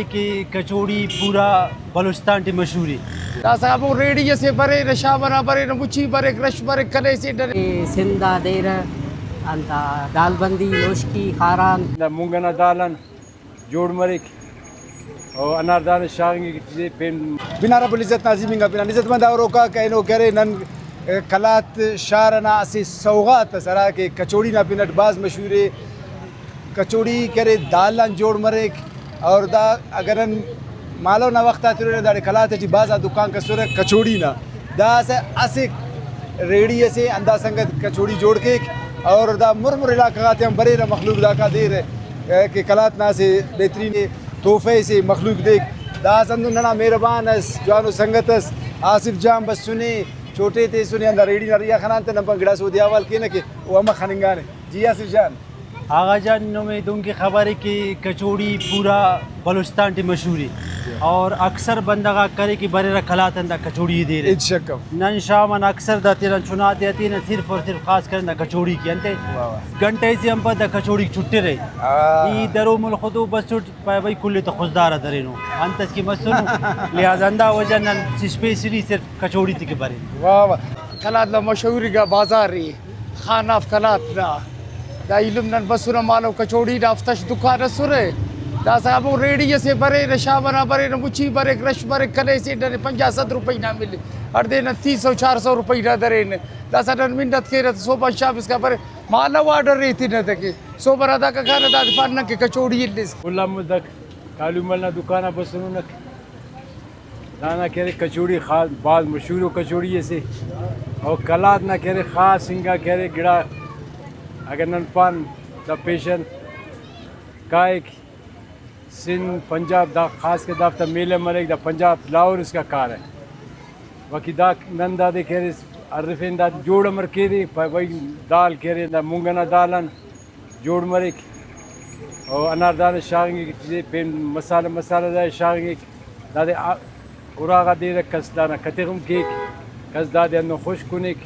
की कचौड़ी पूरा बलूचिस्तान की मशहूर है। साहब रेडियो से बरे नशा बना बरे मुची बरे क्रश बरे कले से डरे सिंधा देर अंत दालबंदी लोशकी खारान मुंगना दालन जोड़ मरिक और अनारदान शांगी पेन बिना रब इज्जत नाजिमिंगा बिना इज्जत मंद औरों का कहनो करे नन कलात शारना से सौगात सरा के कचौड़ी ना पिनट बाज मशहूर है कचौड़ी करे दालन जोड़ मरिक और दा अगरन मालो ना वक्त आते रहे दाड़े कलात जी बाजा दुकान का सुर कचौड़ी ना दा से असिक रेडियो से अंदा संगत कचौड़ी जोड़ के और दा मुरमुर इलाका आते हम बरे ना मखलूक दा का देर के कलात ना से बेहतरीन तोहफे से मखलूक देख दा संदु नना मेहरबान अस जवानो संगतस आसिफ जाम बस सुने छोटे थे सुने अंदर रेडी ना रिया खाना ते नंबर गिड़ा सो दियावाल के न के वो हम खानिंगाने जी आसिफ जान आगा जान में तो उनकी खबर है कि कचौड़ी पूरा बलूचिस्तान की मशहूर है और अक्सर बंदगा करे कि बरे खलात अंदा कचौड़ी दे रहे इच्छकम नन शामन अक्सर दा तेरा चुना देती न सिर्फ और सिर्फ खास कर कचौड़ी की अंते घंटे से हम पर कचौड़ी छुट्टे रहे ई दरो मुल खुदो बस छुट भाई कुल्ले तो खुशदार दरेनो अंतस की मसुन लिहाजा अंदा वजन स्पेशली सिर्फ कचौड़ी के बारे वाह वाह कलात ला मशहूरी का बाजार री खाना कलात ना दा इल्म नन बसुरा मालो कचौड़ी ना अफ्तश दुकान सुरे दा साहब रेडियो से बरे नशा बना बरे मुची बरे क्रश बरे कले से डरे 50-70 रुपये ना मिले हर दिन 300-400 रुपये ना दरे ने दा साडन मिन्नत के रत सोबा शाब इसका बरे माला ऑर्डर रहती न तके सोबर अदा का खाना दा पान के कचौड़ी इल्लिस उल्ला मुदक कालू मलना दुकाना बसनु नक दाना करे कचौड़ी खास बाज मशहूर कचौड़ी से और कलात ना करे खास सिंगा करे गिड़ा अगर नन पान द पेशन कायक सिंध पंजाब दा खास के दाफ्ता मेले मरेक दा पंजाब लाहौर इसका कार है बाकी दा नंदा दे केरे अरफिन दा जोड़ मर केरे वही दाल केरे दा मुंगना दालन जोड़ मरेक और अनारदान शांगी पेन मसाला मसाला दा शांगी दादे उरागा दे कस दाना कतेगम केक कस दादे अंदर खुश कुनिक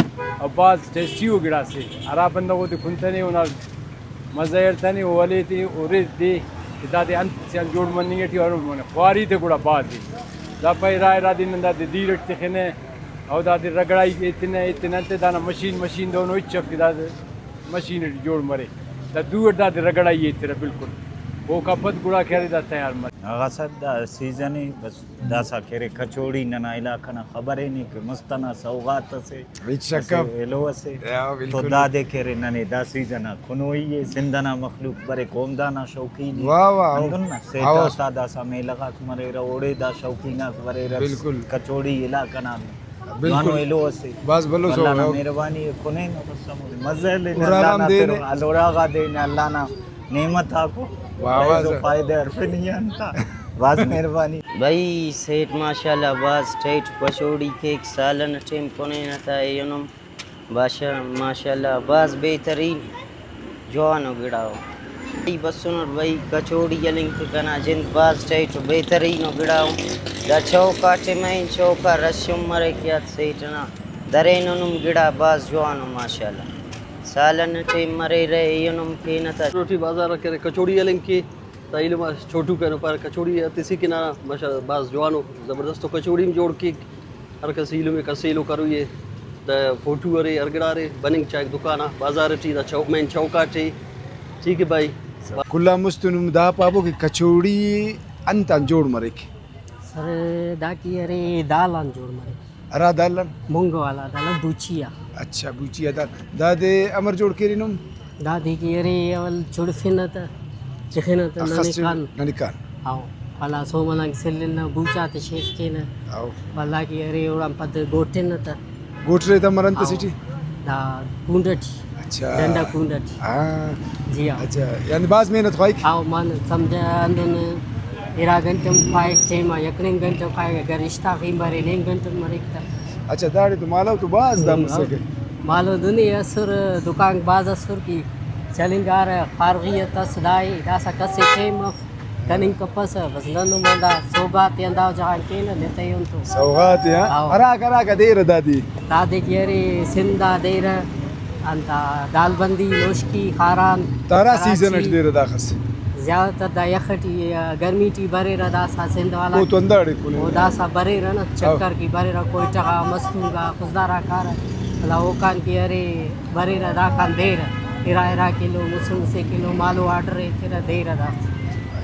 और बाज टेस्टियो गिड़ा से अरा बंदा वो दिखुनतने उना मज़ायर तने वाले थे और दे दादे अंत से जोड़ मनिंगे थी और मैंने ख्वारी थे गुड़ा बात थी दा पाई राय रादी नंदा दे दी रखते खने और दादे रगड़ाई इतने इतने ते दाना मशीन दोनों ही चफ दादे मशीन जोड़ मरे दा दूर दादे रगड़ाई ये तेरा बिल्कुल वो कपत गुड़ा खेरे दा तैयार मर आगा साहब दा सीजन ही बस दासा खेरे कचौड़ी नना इलाका ना खबर ही नहीं कि मस्ताना सौगात से इच्छकम एलो से तो दादे खेरे नने दा सीजन खुनोई ये सिंधना मखलूक बरे कोमदाना शौकीन वाह वाह अंदुन ना से दासा सा में लगा मरे ओड़े दा शौकीना बरे बिल्कुल कचौड़ी इलाका ना बिल्कुल एलो से बस बोलो सो मेहरबानी कोने ना बस मजे ले उराम देने अलोरागा देने अल्लाह ना नेमत आपको वाह वाह फायदे अरफे नहीं आता बाज मेहरबानी भाई सेठ माशाल्लाह बाज स्टेट कचौड़ी केक सालन टेम कोने नता यनम बाशा माशाल्लाह बाज बेहतरीन जवानो गिड़ाओ भाई बसुन भाई कचौड़ी यलिंग कना जिन बाज स्टेट बेहतरीन गिड़ाओ दा चौका टेमें चौका रस्यम मरे कियात सेठना दरेननुम गिड़ा बाज जवानो माशाल्लाह सालन टेम मरे रे यनम के नता रोटी बाजार करे कचौड़ी यलिंग की ताइलमा छोटू के पर कचौड़ी तिसी के ना माशाल्लाह बाज जवानो जबरदस्त कचौड़ी में जोड़ के हर कसीलो में कसीलो करू ये द फोटू अरे अरगड़ा रे बनिंग चाय दुकान बाजार टी द चौक में चौका टी ठीक है भाई कुल्ला मुस्तनुम दा पाबो की कचौड़ी अंत जोड़ मरे के सर दाकी अरे दालान जोड़ मरे अरा दालन मूंग वाला दाला दूचिया अच्छा बुचिया दादे अमर जोड़ के रिनुम दादी की अरे अवल चुड़फिनता चिखिनता ननिकान आओ वाला सोमनांग सेलना बूचा ते शेख के ना आओ वाला की अरे उड़ाम पद गोटेनता गोटरे तमरंत सिटी दा कुंडटी अच्छा डंडा कुंडटी हां जी हाँ अच्छा यानी बाज मेहनत खाई आओ मान समझा अंदन इरा घंटे फाइव टाइम यकने घंटे फाइव अगर रिश्ता की बारे ने घंटे मरेक्ता अच्छा दाढ़ी तो मालो तो बाज दम सके मालो दुनिया असुर दुकान बाज असुर की चलिंगार फारगियत असदाई दासा कसे टाइम कनिंग कपस बस ननु मंदा सोगात अंदाव जहां के न लेते हैं तो सौगात या अरा करा का देर दादी दादे की अरे सिंधा देर अंत दालबंदी लोशकी खारान तारा सीजन अट देर दाखस ज़्यादातर दा यखटी गर्मी टी बरे रहा दासा सिंध वाला वो तो अंदर कुल वो दासा बरे रहा ना चक्कर की बरे रहा कोई टका मस्तूगा खुशदारा कार भला वो कान की अरे बरे रहा दा कान देर इरा इरा किलो मुसुम से किलो मालो आर्डर है तेरा देर रहा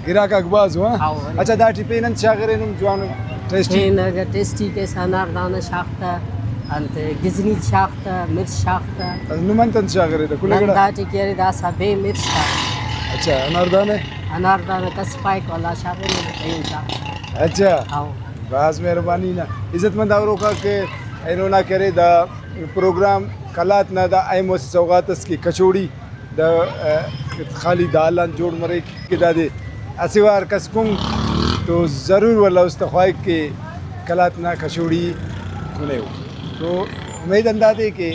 गिरा का अखबाज हुआ हाँ, वही। अच्छा दाटी पेनन शागरे नुम जवान टेस्टी इन अगर टेस्टी के अनार दाना शाख्ता अंत गिजनी शाख्ता मिर्च शाख्ता नुमंतन शागरे तो कुल गड़ा नंदाटी की अरे दासा बे मिर्च शाख्ता अच्छा अनारदाने अनार दाना कस्पाइक वाला शाबे में कहीं शाख्ता अच्छा हाँ बस मेहरबानी ना इज्जतमंद आवरों का के इन्होंने करे दा प्रोग्राम कलात ना दा आई मोस सौगातस की कचौड़ी दा खाली दालन जोड़ मरे के दादे असिवार कसकुंग तो ज़रूर वाला उस्तख्वाई के कलात ना कचौड़ी खुले हो तो उम्मीद अंदाज़े कि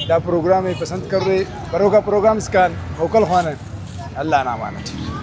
दा प्रोग्राम पसंद कर रहे बरों का प्रोग्राम इसका होकल खाना अल्लाह ना माना